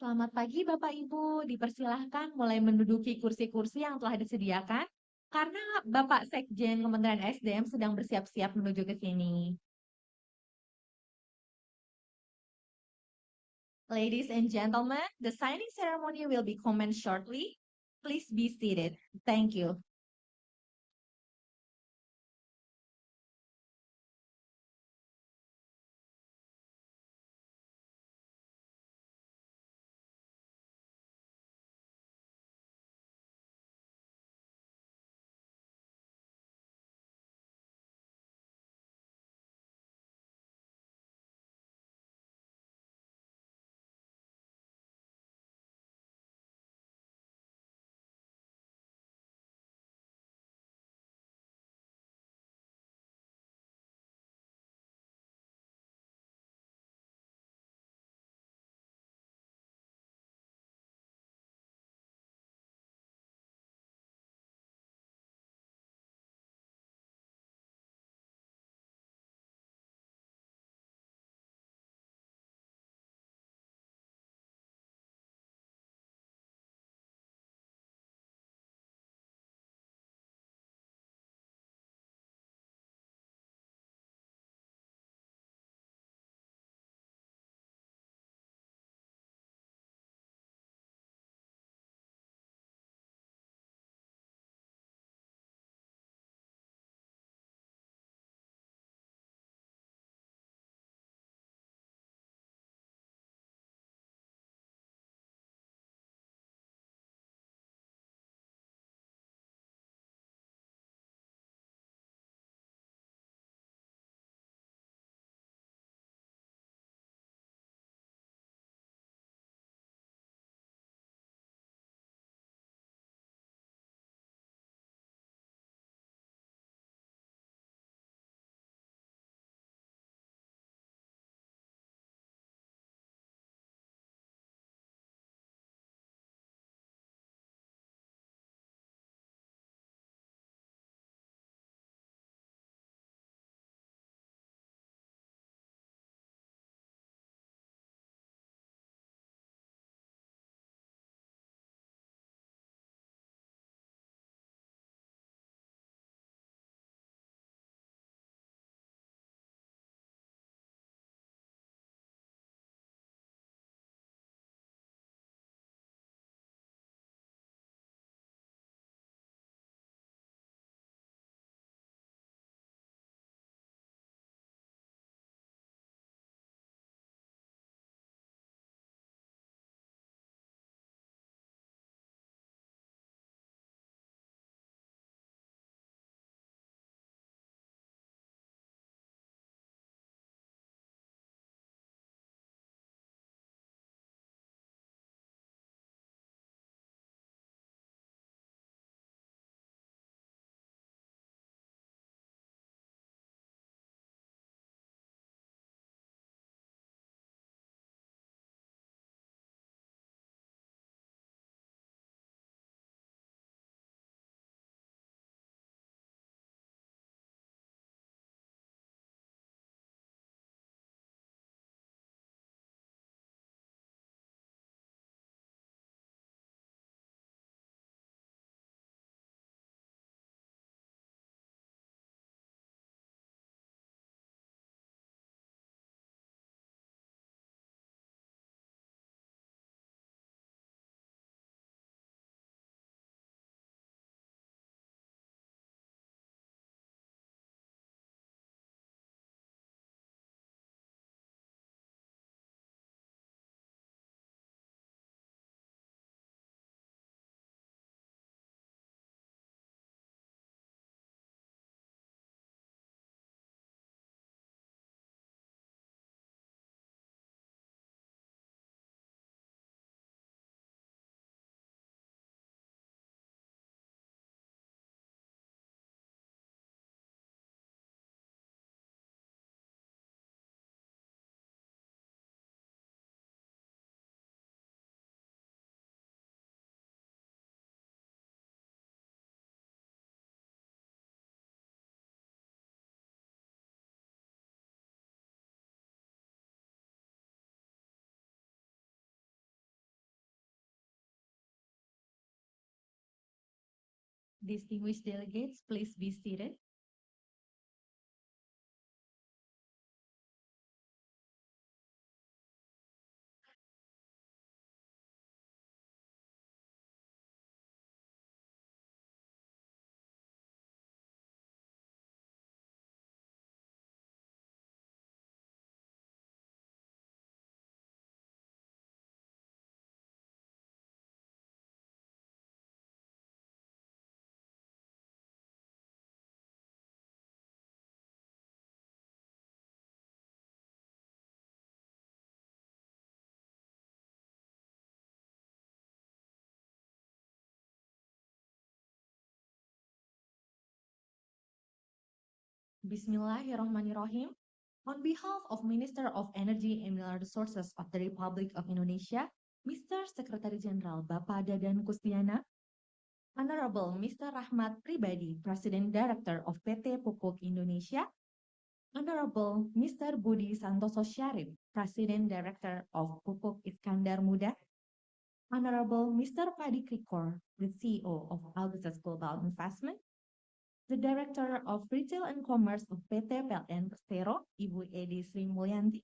Selamat pagi Bapak Ibu, dipersilahkan mulai menduduki kursi-kursi yang telah disediakan karena Bapak Sekjen Kementerian SDM sedang bersiap-siap menuju ke sini. Ladies and gentlemen, the signing ceremony will be commenced shortly. Please be seated. Thank you. Distinguished delegates, please be seated. Bismillahirrahmanirrahim. On behalf of Minister of Energy and Mineral Resources of the Republic of Indonesia, Mr. Secretary General Bapak Dadan Kusdiana, Honorable Mr. Rahmat Pribadi, President Director of PT Pupuk Indonesia, Honorable Mr. Budi Santoso Syarif, President Director of Pupuk Iskandar Muda, Honorable Mr. Padi Krikor, the CEO of Algeciras Global Investment, the Director of Retail and Commerce of PT PLN Persero, Ibu Edi Sri Mulyanti,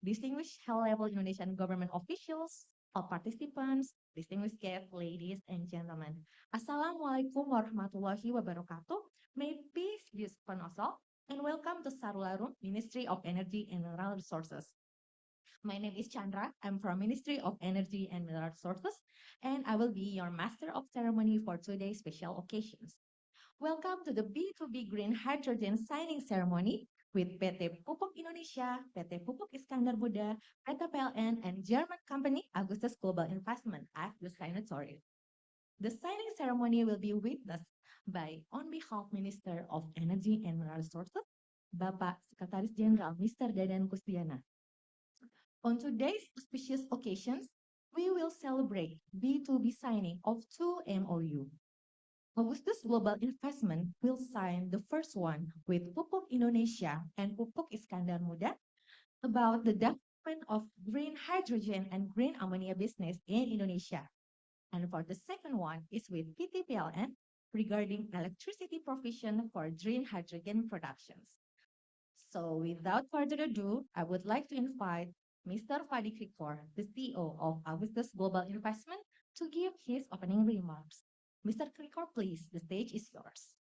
distinguished high-level Indonesian government officials, all participants, distinguished guests, ladies and gentlemen. Assalamualaikum warahmatullahi wabarakatuh. May peace be upon us all, and welcome to Sarularum, Ministry of Energy and Mineral Resources. My name is Chandra. I'm from Ministry of Energy and Mineral Resources, and I will be your master of ceremony for today's special occasions. Welcome to the B2B Green Hydrogen signing ceremony with PT Pupuk Indonesia, PT Pupuk Iskandar Muda, PT PLN, and German company Augustus Global Investment as the signatory. The signing ceremony will be witnessed by, on behalf Minister of Energy and Mineral Resources, Bapak Sekretaris Jenderal Mr. Dadan Kusdiana. On today's auspicious occasions, we will celebrate B2B signing of two MoU. Augustus Global Investment will sign the first one with Pupuk Indonesia and Pupuk Iskandar Muda about the development of green hydrogen and green ammonia business in Indonesia. And for the second one is with PTPLN regarding electricity provision for green hydrogen productions. So without further ado, I would like to invite Mr. Fadi Krikor, the CEO of Augustus Global Investment, to give his opening remarks. Mr. Krikor, please, the stage is yours.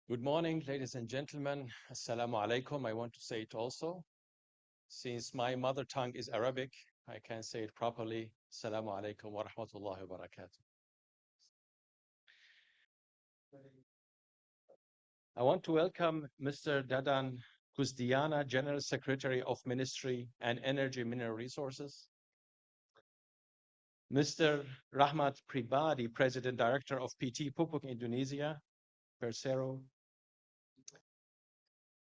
Good morning, ladies and gentlemen. Assalamu alaikum. I want to say it also. Since my mother tongue is Arabic, I can say it properly. Assalamu alaikum wa rahmatullahi wa barakatuh. I want to welcome Mr. Dadan Kusdiana, General Secretary of Ministry and Energy Mineral Resources, Mr. Rahmat Pribadi, President Director of PT Pupuk Indonesia, Persero,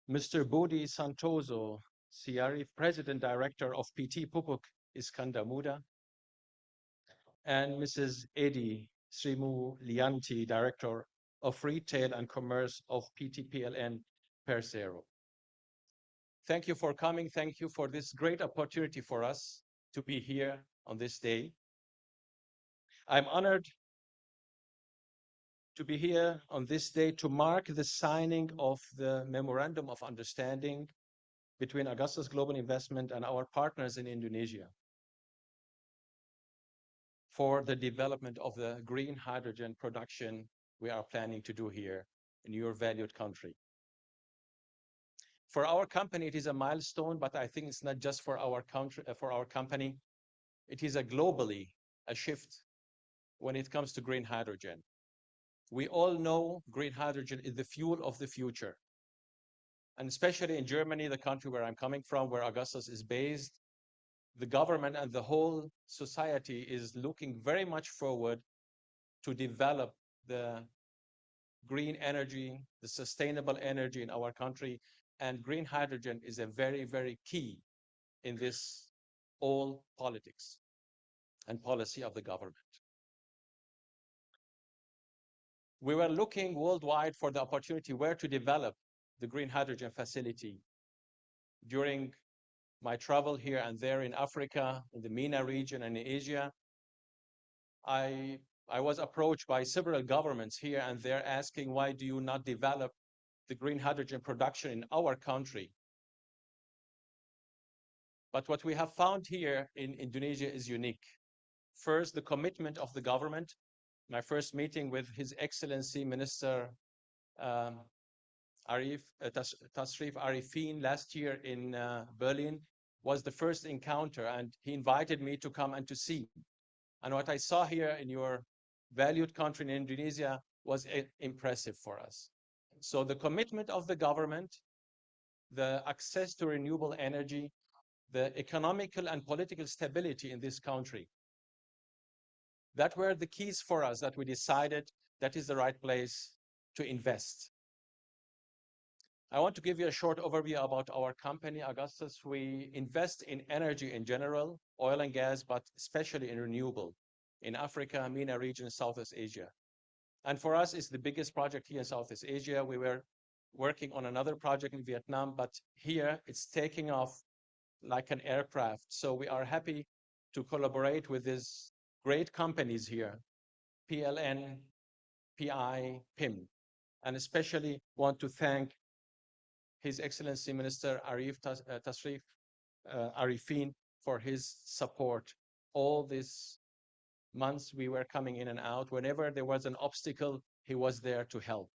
Mr. Budi Santoso Syarif, President Director of PT Pupuk Iskandar Muda, and Mrs. Edi Srimu Lianti, Director of Retail and Commerce of PTPLN Persero. Thank you for coming. Thank you for this great opportunity for us to be here on this day. I'm honored to be here on this day to mark the signing of the Memorandum of Understanding between Augustus Global Investment and our partners in Indonesia for the development of the green hydrogen production we are planning to do here in your valued country. For our company, it is a milestone, but I think it's not just for our country, for our company. It is globally a shift when it comes to green hydrogen. We all know green hydrogen is the fuel of the future. And especially in Germany, the country where I'm coming from, where Augustus is based, the government and the whole society is looking very much forward to develop the green energy, the sustainable energy in our country. And green hydrogen is a very, very key in this all politics and policy of the government. We were looking worldwide for the opportunity where to develop the green hydrogen facility. During my travel here and there in Africa, in the MENA region and in Asia, I, I was approached by several governments here and there asking, why do you not develop the green hydrogen production in our country? But what we have found here in Indonesia is unique. First, the commitment of the government. My first meeting with His Excellency Minister um, Tasrif Arifin last year in Berlin was the first encounter, and he invited me to come and to see. And what I saw here in your valued country in Indonesia was impressive for us. So the commitment of the government, the access to renewable energy, the economical and political stability in this country, that were the keys for us that we decided that is the right place to invest. I want to give you a short overview about our company, Augustus. We invest in energy in general, oil and gas, but especially in renewable in Africa, MENA region, Southeast Asia. And for us, it's the biggest project here in Southeast Asia. We were working on another project in Vietnam, but here it's taking off like an aircraft. So we are happy to collaborate with these great companies here, PLN, PI, PIM, and especially want to thank His Excellency Minister Tasrif Arifin for his support. All these months we were coming in and out. Whenever there was an obstacle, he was there to help.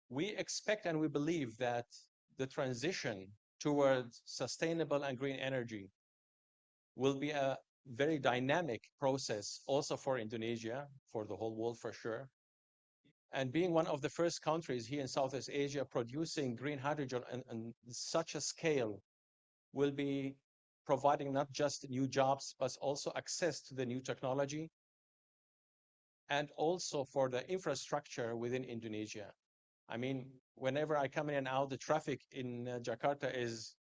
We expect and we believe that the transition towards sustainable and green energy will be a very dynamic process also for Indonesia, for the whole world for sure. And being one of the first countries here in Southeast Asia producing green hydrogen on such a scale will be providing not just new jobs, but also access to the new technology and also for the infrastructure within Indonesia. I mean, whenever I come in and out, the traffic in Jakarta is,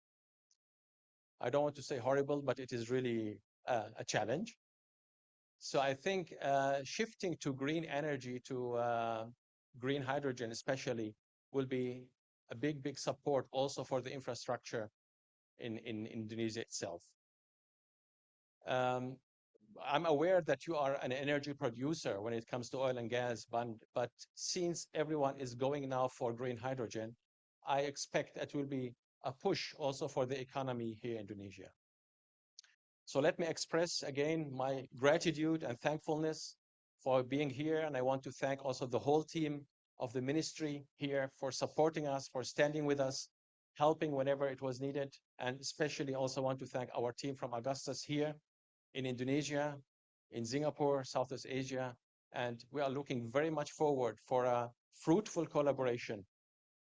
I don't want to say horrible, but it is really a challenge. So I think shifting to green energy, to green hydrogen especially, will be a big, big support also for the infrastructure in Indonesia itself. I'm aware that you are an energy producer when it comes to oil and gas, but since everyone is going now for green hydrogen, I expect that will be a push also for the economy here in Indonesia. So let me express again my gratitude and thankfulness for being here. And I want to thank also the whole team of the ministry here for supporting us, for standing with us, helping whenever it was needed. And especially also want to thank our team from Augustus here in Indonesia, in Singapore, Southeast Asia. And we are looking very much forward for a fruitful collaboration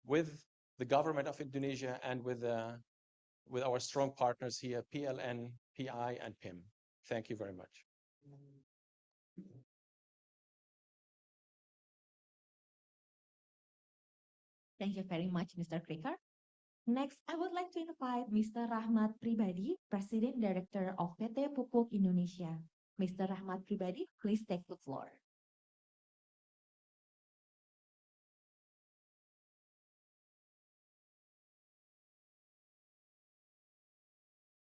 with the government of Indonesia and with our strong partners here, PLN, PI, and PIM. Thank you very much. Thank you very much, Mr. Kriker. Next, I would like to invite Mr. Rahmat Pribadi, President Director of PT Pupuk Indonesia. Mr. Rahmat Pribadi, please take the floor.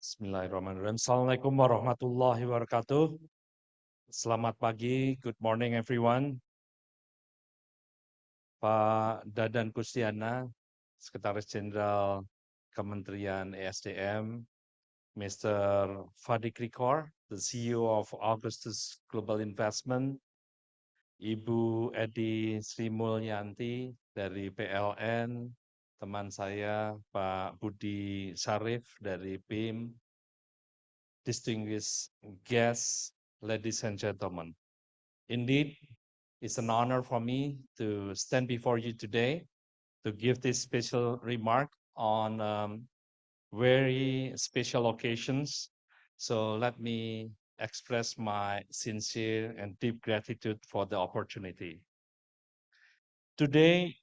Bismillahirrahmanirrahim. Assalamualaikum warahmatullahi wabarakatuh. Selamat pagi, good morning everyone. Pak Dadan Kustiana, Sekretaris Jenderal Kementerian ESDM, Mr. Fadi Krikor, the CEO of Augustus Global Investment, Ibu Edi Sri Mulyanti dari PLN, teman saya Pak Budi Sarif dari BIM, distinguished guests, ladies and gentlemen. Indeed, it's an honor for me to stand before you today to give this special remark on very special occasions. So let me express my sincere and deep gratitude for the opportunity. Today,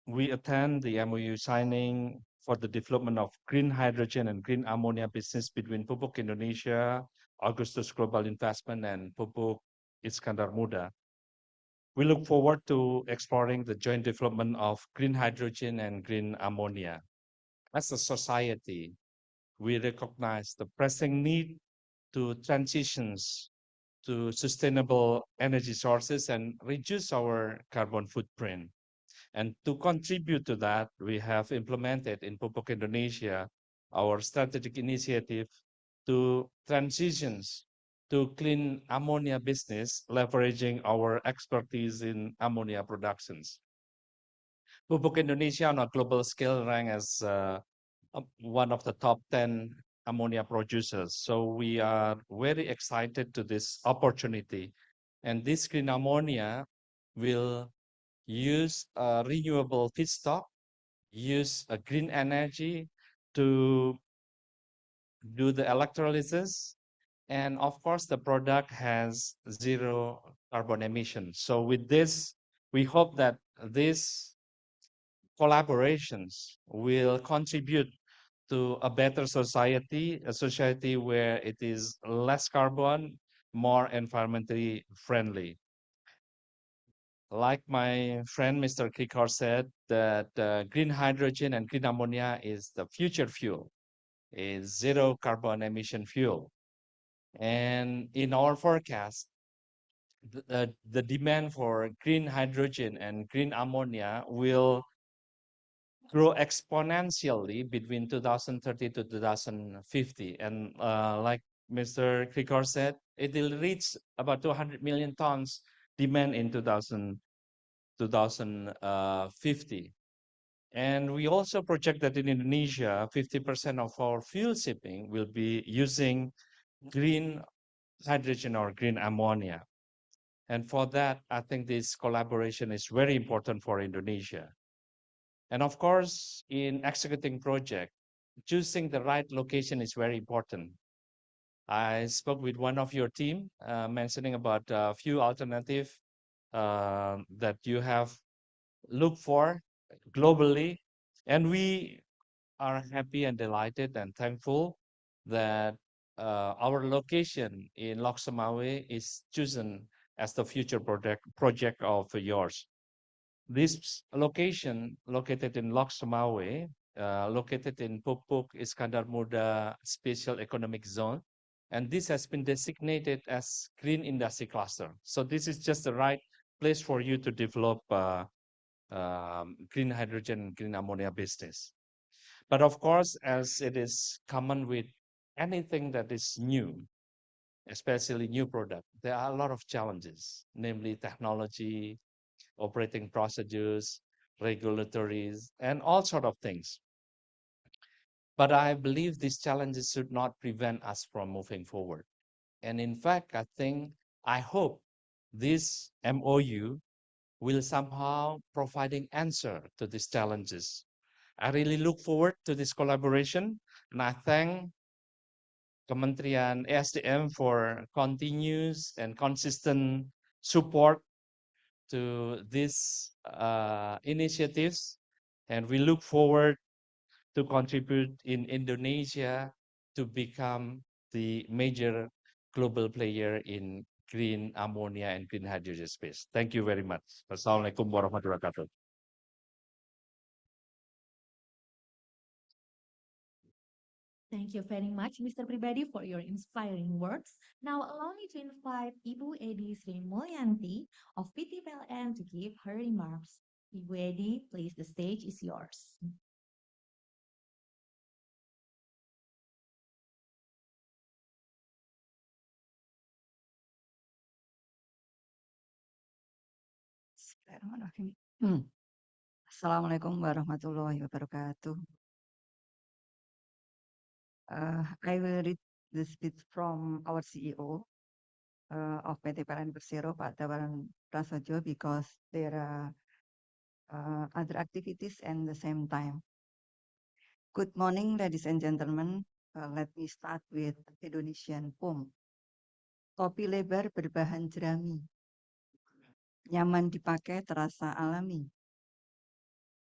we attend the MoU signing for the development of green hydrogen and green ammonia business between Pupuk Indonesia, Augustus Global Investment, and Pupuk Iskandar Muda. We look forward to exploring the joint development of green hydrogen and green ammonia. As a society, we recognize the pressing need to transitions to sustainable energy sources and reduce our carbon footprint. And to contribute to that, we have implemented in Pupuk Indonesia our strategic initiative to transitions to clean ammonia business, leveraging our expertise in ammonia productions. Pupuk Indonesia on a global scale ranked as one of the top 10 ammonia producers. So we are very excited to this opportunity. And this green ammonia will use a renewable feedstock, use a green energy to do the electrolysis. And of course, the product has zero carbon emissions. So with this, we hope that these collaborations will contribute to a better society, a society where it is less carbon, more environmentally friendly. Like my friend Mr. Kikor said, that green hydrogen and green ammonia is the future fuel, is zero carbon emission fuel. And in our forecast, the demand for green hydrogen and green ammonia will grow exponentially between 2030 to 2050. And like Mr. Krikor said, it will reach about 200 million tons demand in 2050. And we also project that in Indonesia, 50% of our fuel shipping will be using green hydrogen or green ammonia. And for that, I think this collaboration is very important for Indonesia. And of course, in executing project, choosing the right location is very important. I spoke with one of your team mentioning about a few alternative that you have looked for globally. And we are happy and delighted and thankful that our location in Lok Sumawe is chosen as the future project of yours. This location, located in Lok Sumawe, located in Pupuk Iskandar Muda Special Economic Zone, and this has been designated as Green Industry Cluster. So this is just the right place for you to develop green hydrogen, green ammonia business. But of course, as it is common with anything that is new, especially new product, there are a lot of challenges, namely technology, operating procedures, regulatories, and all sort of things. But I believe these challenges should not prevent us from moving forward. And in fact, I hope this MOU will somehow providing answer to these challenges. I really look forward to this collaboration, and I thank Kementerian ESDM for continuous and consistent support to these initiatives, and we look forward to contribute in Indonesia to become the major global player in green ammonia and green hydrogen space. Thank you very much. Wassalamualaikum warahmatullahi wabarakatuh. Thank you very much, Mr. Pribadi, for your inspiring words. Now, allow me to invite Ibu Edi Sri Mulyanti of PT PLN to give her remarks. Ibu Edi, please, the stage is yours. Bismillahirrahmanirrahim. Assalamualaikum warahmatullahi wabarakatuh. I will read the speech from our CEO of PT PLN Persero, Pak Tawaran Prasojo, because there are other activities at the same time. Good morning, ladies and gentlemen. Let me start with Indonesian poem. Topi lebar berbahan jerami, nyaman dipakai terasa alami.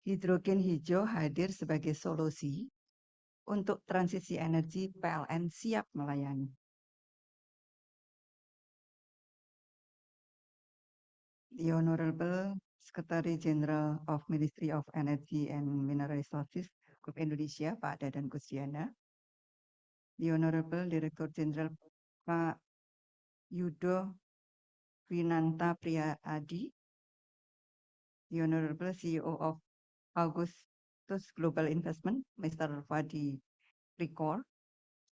Hidrogen hijau hadir sebagai solusi untuk transisi energi PLN siap melayani. The Honorable Secretary General of Ministry of Energy and Mineral Resources of Indonesia, Pak Dadan Kusdiana. The Honorable Director General Pak Yudo Winanta Priya Adi. The Honorable CEO of Augustus Global Investment, Mr. Fadi Rikor.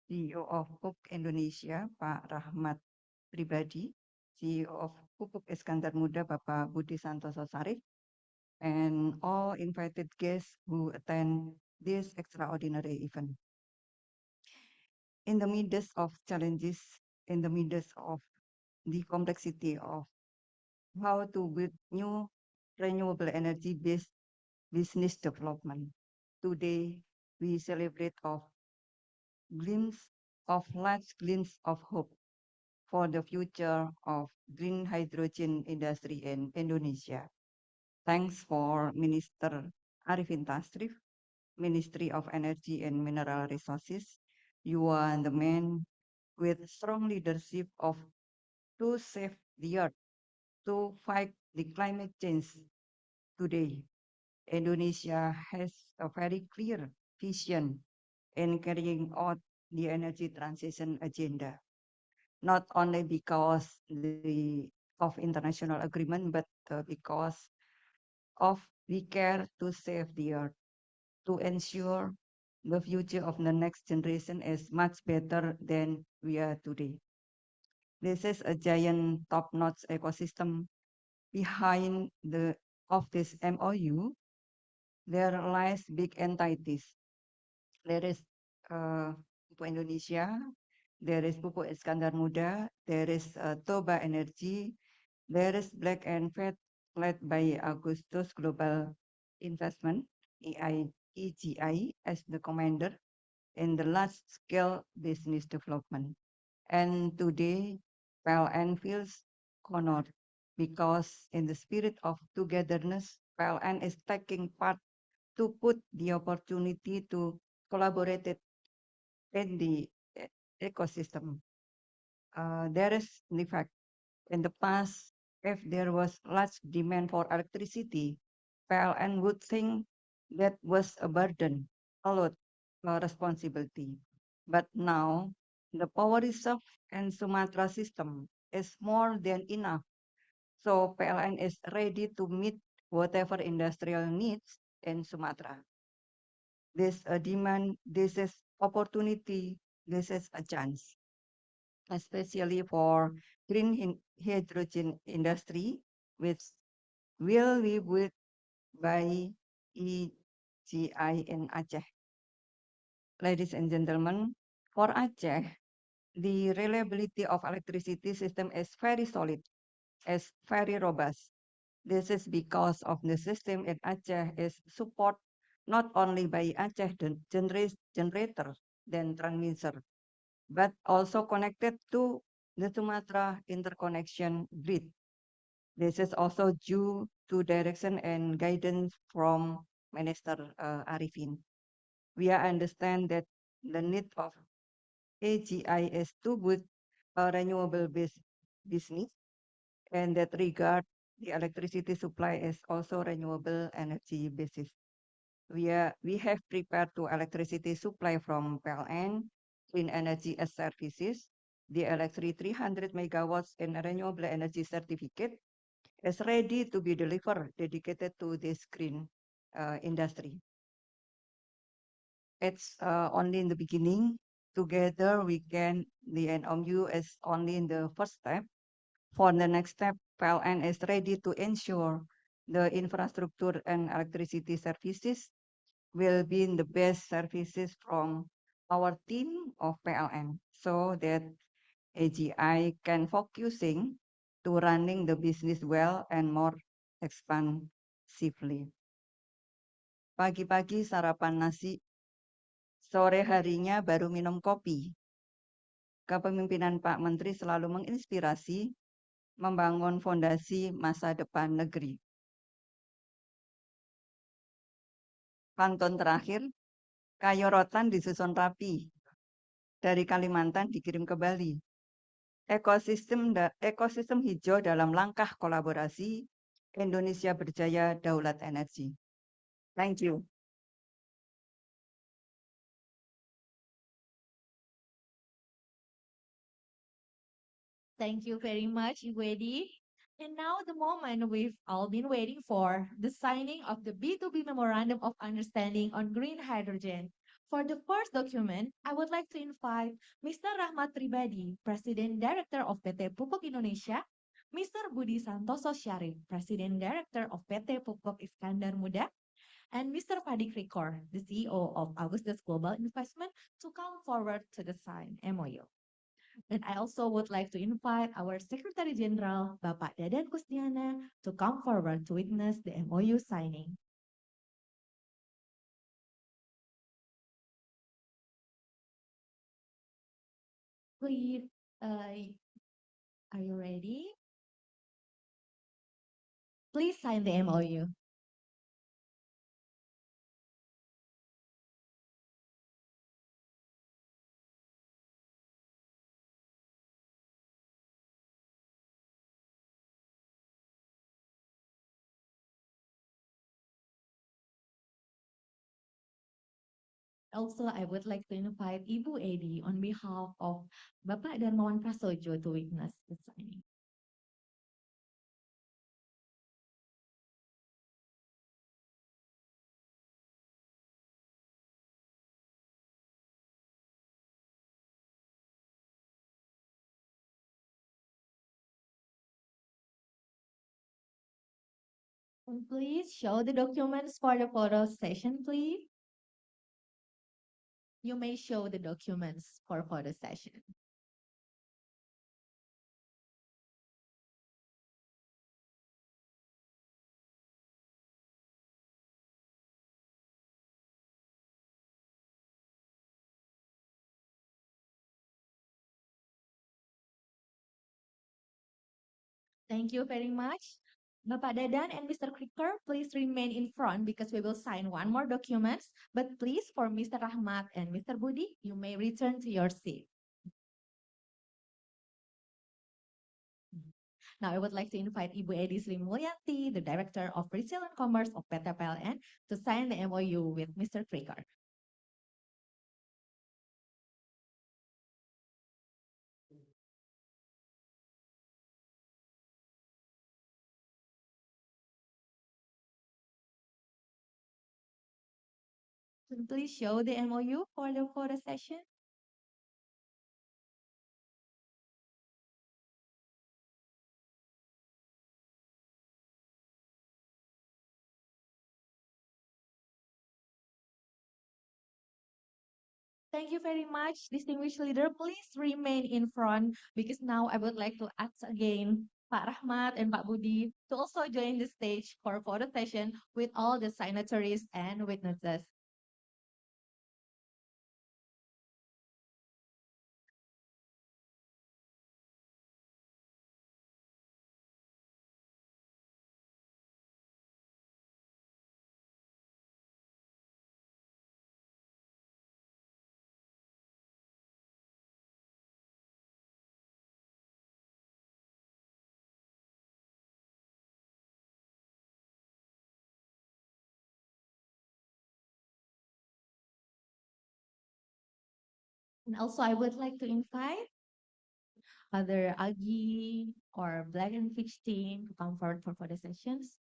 CEO of Pupuk Indonesia, Pak Rahmat Pribadi. CEO of Pupuk Iskandar Muda, Bapak Budi Santoso Sarif, and all invited guests who attend this extraordinary event. In the midst of challenges, in the midst of the complexity of how to build new renewable energy-based business development, today we celebrate large glimpse of hope for the future of green hydrogen industry in Indonesia. Thanks for Minister Arifin Tasrif, Ministry of Energy and Mineral Resources. You are the man with strong leadership to save the earth, to fight the climate change today. Indonesia has a very clear vision in carrying out the energy transition agenda, not only because of international agreement, but because of we care to save the earth, to ensure the future of the next generation is much better than we are today. This is a giant top-notch ecosystem behind this MoU. There lies big entities. There is Pupuk Indonesia, there is Pupuk Iskandar Muda, there is Toba Energy, there is Black and Fat led by Augustus Global Investment, EGI, as the commander in the large-scale business development. And today, PLN feels honored because in the spirit of togetherness, PLN is taking part to put the opportunity to collaborate in the ecosystem. There is the fact in the past, if there was large demand for electricity, PLN would think that was a burden, a lot, a responsibility. But now, the power reserve and Sumatra system is more than enough. So PLN is ready to meet whatever industrial needs in Sumatra. This demand, this is opportunity, this is a chance, especially for green hydrogen industry, which will be built by EGI in Aceh. Ladies and gentlemen, for Aceh, the reliability of electricity system is very solid, is very robust. This is because of the system in Aceh is support not only by Aceh generator, then transmitter, but also connected to the Sumatra interconnection grid. This is also due to direction and guidance from Minister Arifin. We understand that the need of AGI is to build a renewable based business, and that regard the electricity supply is also renewable energy basis. We have prepared to electricity supply from PLN, clean energy as services, the electricity 300 megawatts in renewable energy certificate is ready to be delivered, dedicated to this green industry. It's only in the beginning. Together we can, the MoU is only in the first step. For the next step, PLN is ready to ensure the infrastructure and electricity services will be in the best services from our team of PLN so that AGI can focusing to running the business well and more expansively. Pagi-pagi sarapan nasi, sore harinya baru minum kopi. Kepemimpinan Pak Menteri selalu menginspirasi membangun fondasi masa depan negeri. pantun terakhir, kayu rotan disusun rapi. Dari Kalimantan dikirim ke Bali. Ekosistem hijau dalam langkah kolaborasi, Indonesia berjaya daulat energi. Thank you. Thank you very much, Ibu Edi. And now the moment we've all been waiting for, the signing of the B2B Memorandum of Understanding on Green Hydrogen. For the first document, I would like to invite Mr. Rahmat Pribadi, President Director of PT Pupuk Indonesia, Mr. Budi Santoso Syarif, President Director of PT Pupuk Iskandar Muda, and Mr. Padik Rikor, the CEO of Augustus Global Investment, to come forward to the sign MoU. And I also would like to invite our Secretary General, Bapak Dadan Kusdiana, to come forward to witness the MoU signing. Please, are you ready? Please sign the MoU. Also, I would like to invite Ibu Edi on behalf of Bapak Darmawan Prasojo to witness the signing. And please show the documents for the photo session, please. You may show the documents for photo session. Thank you very much. Bapak Dadan and Mr. Kriker, please remain in front because we will sign one more documents. But please, for Mr. Rahmat and Mr. Budi, you may return to your seat. Now, I would like to invite Ibu Edi Sri Mulyanti, the Director of Retail and Commerce of PT PLN, to sign the MoU with Mr. Kriker. Please show the MoU for the photo session. Thank you very much, distinguished leader. Please remain in front because now I would like to ask again Pak Rahmat and Pak Budi to also join the stage for photo session with all the signatories and witnesses. And also I would like to invite other Agi or Black and Fish team to come forward for photo sessions.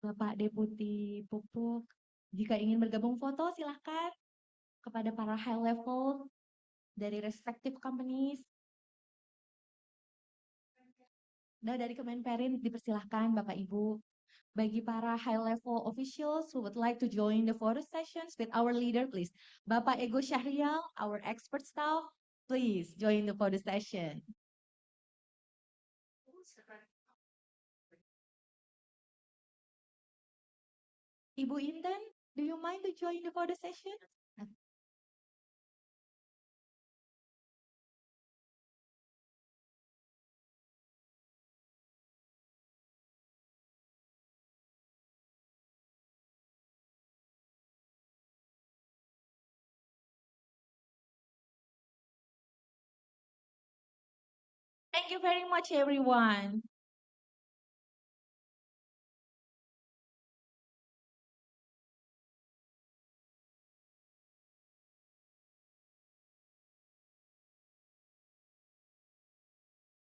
Bapak Deputi Pupuk, jika ingin bergabung foto silahkan kepada para high level dari respective companies. Nah, dari Kemenperin dipersilahkan Bapak Ibu. Bagi para high-level officials who would like to join the photo sessions with our leader, please. Bapak Ego Syahrial, our expert staff, please join the photo session. Ibu Intan, do you mind to join the photo session? Thank you very much, everyone.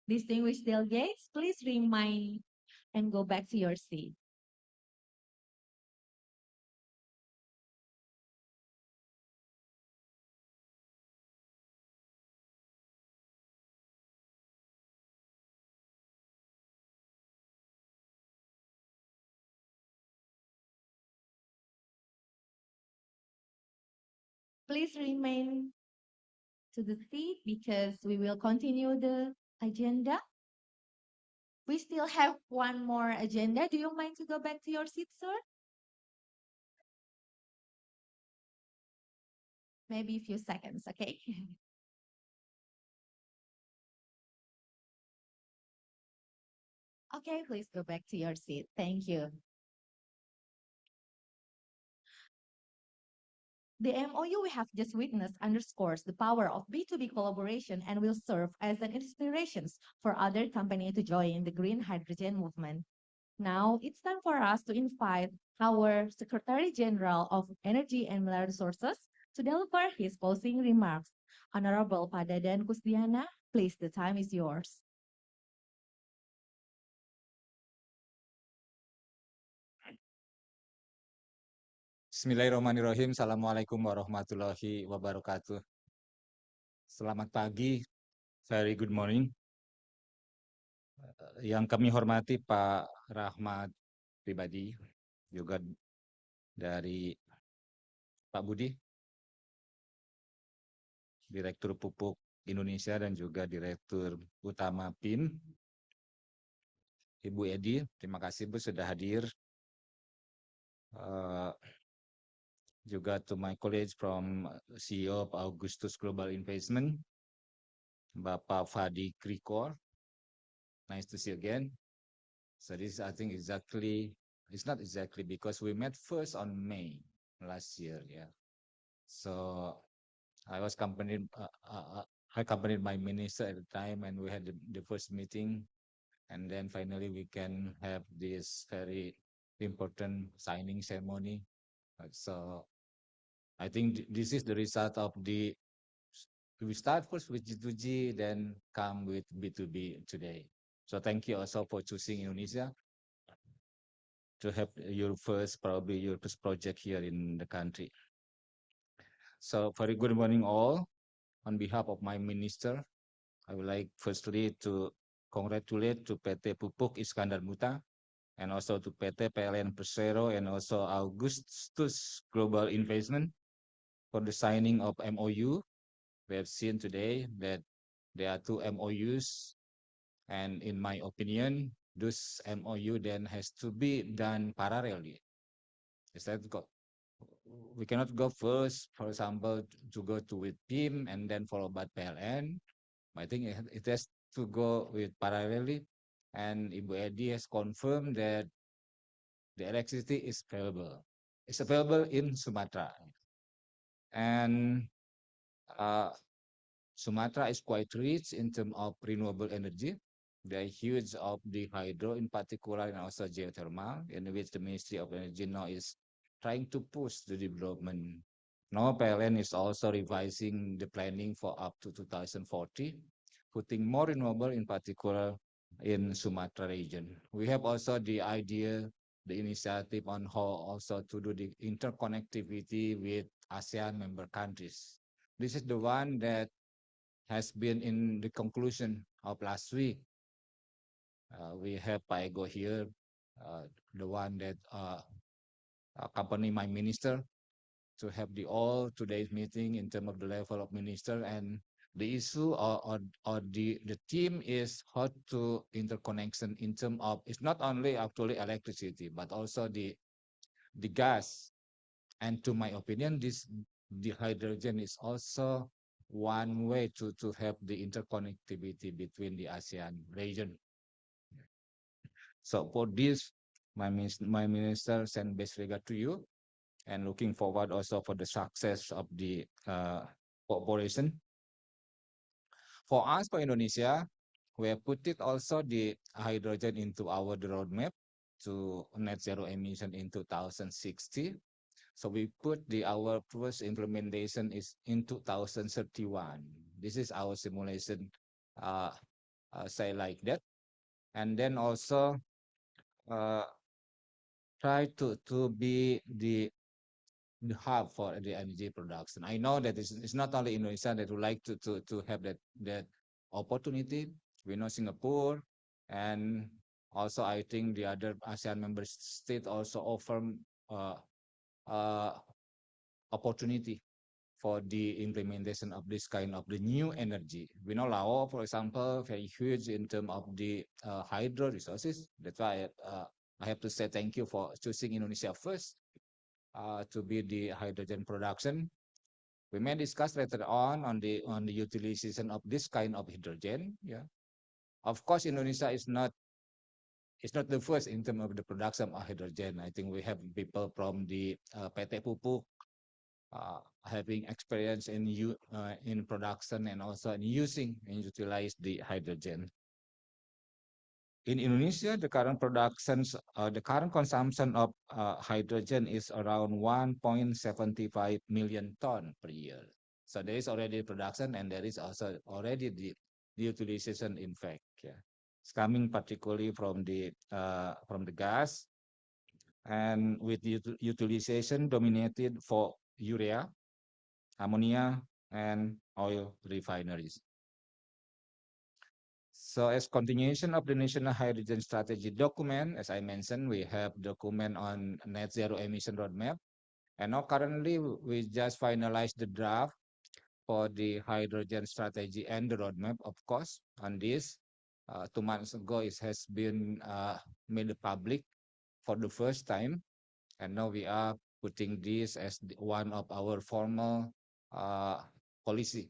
Distinguished delegates, please remain and go back to your seat. Please remain to the seat because we will continue the agenda. We still have one more agenda. Do you mind to go back to your seat, sir? Maybe a few seconds, okay? Okay, please go back to your seat. Thank you. The MoU we have just witnessed underscores the power of B2B collaboration and will serve as an inspiration for other companies to join the green hydrogen movement. Now it's time for us to invite our Secretary General of Energy and Mineral Resources to deliver his closing remarks. Honorable Padadan Kusdiana, please, the time is yours. Bismillahirrahmanirrahim. Assalamualaikum warahmatullahi wabarakatuh. Selamat pagi, very good morning. Yang kami hormati Pak Rahmat pribadi, juga dari Pak Budi, Direktur Pupuk Indonesia dan juga Direktur Utama PIM. Ibu Edi, terima kasih Bu sudah hadir. Juga to my colleagues from CEO of Augustus Global Investment, Bapak Fadi Krikor. Nice to see you again. So this, I think, it's not exactly because we met first on May last year, yeah. So I was accompanied my minister at the time, and we had the first meeting, and then finally we can have this very important signing ceremony. So I think this is the result of we start first with G2G, then come with B2B today. So thank you also for choosing Indonesia to have probably your first project here in the country. So very good morning all. On behalf of my minister, I would like firstly to congratulate to PT Pupuk Iskandar Muta and also to PT PLN Persero and also Augustus Global Investment for the signing of MoU. We have seen today that there are two MoUs, and in my opinion, those MoU then has to be done parallelly. We cannot go first, for example, to go to with PIM and then followed by PLN. I think it has to go with parallelly, and Ibu Edi has confirmed that the electricity is available. It's available in Sumatra, and Sumatra is quite rich in terms of renewable energy. There are huge of the hydro in particular and also geothermal, in which the Ministry of Energy now is trying to push the development. Now PLN is also revising the planning for up to 2040, putting more renewable in particular in Sumatra region. We have also the idea, the initiative on how also to do the interconnectivity with ASEAN member countries. This is the one that has been in the conclusion of last week. We have Paego here, the one that accompany my minister to have the all today's meeting in terms of the level of minister, and the issue or the theme is how to interconnection in terms of it's not only actually electricity but also the gas. And to my opinion, the hydrogen is also one way to have the interconnectivity between the ASEAN region. So for this, my minister send best regard to you, and looking forward also for the success of the cooperation. For us, for Indonesia, we have put it also the hydrogen into our roadmap to net zero emission in 2060. So we put our first implementation is in 2031. This is our simulation, uh, say like that. And then also uh, try to be the hub for the energy production. I know that it's not only Indonesia that would like to have that opportunity. We know Singapore, and also I think the other ASEAN member state also offer uh, uh, opportunity for the implementation of this kind of the new energy. We know Laos, for example, very huge in terms of the hydro resources. That's why I have to say thank you for choosing Indonesia first to be the hydrogen production. We may discuss later on the utilization of this kind of hydrogen. Yeah, of course, Indonesia is not the first in terms of the production of hydrogen. I think we have people from the PT Pupuk having experience in production and also in using and utilize the hydrogen. In Indonesia, the current consumption of hydrogen is around 1.75 million ton per year. So there is already production, and there is also already the utilization. In fact, yeah, it's coming particularly from the gas, and with the utilization dominated for urea, ammonia, and oil refineries. So as continuation of the National Hydrogen Strategy document, as I mentioned, we have document on net zero emission roadmap. And now currently we just finalized the draft for the hydrogen strategy and the roadmap, of course, on this. 2 months ago, it has been made public for the first time. And now we are putting this as one of our formal policy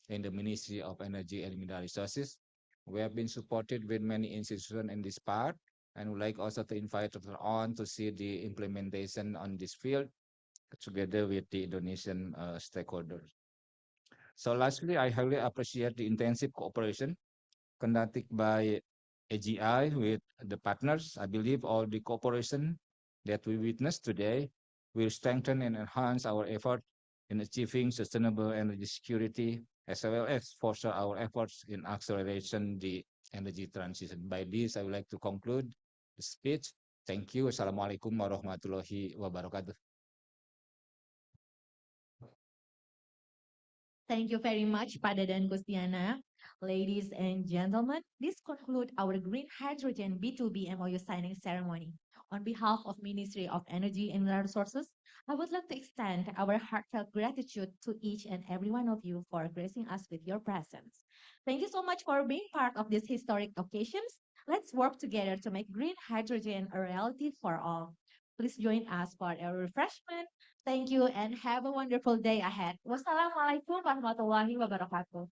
in the Ministry of Energy and Mineral Resources. We have been supported with many institutions in this part, and would like also to invite on to see the implementation on this field together with the Indonesian stakeholders. So lastly, I highly appreciate the intensive cooperation conducted by AGI with the partners. I believe all the cooperation that we witnessed today will strengthen and enhance our effort in achieving sustainable energy security, as well as foster our efforts in acceleration the energy transition. By this, I would like to conclude the speech. Thank you. Assalamualaikum warahmatullahi wabarakatuh. Thank you very much, Pada dan Gustiana. Ladies and gentlemen, this concludes our Green Hydrogen B2B MoU signing ceremony. On behalf of Ministry of Energy and Mineral Resources, I would like to extend our heartfelt gratitude to each and every one of you for gracing us with your presence. Thank you so much for being part of these historic occasions. Let's work together to make green hydrogen a reality for all. Please join us for a refreshment. Thank you and have a wonderful day ahead. Wassalamualaikum warahmatullahi wabarakatuh.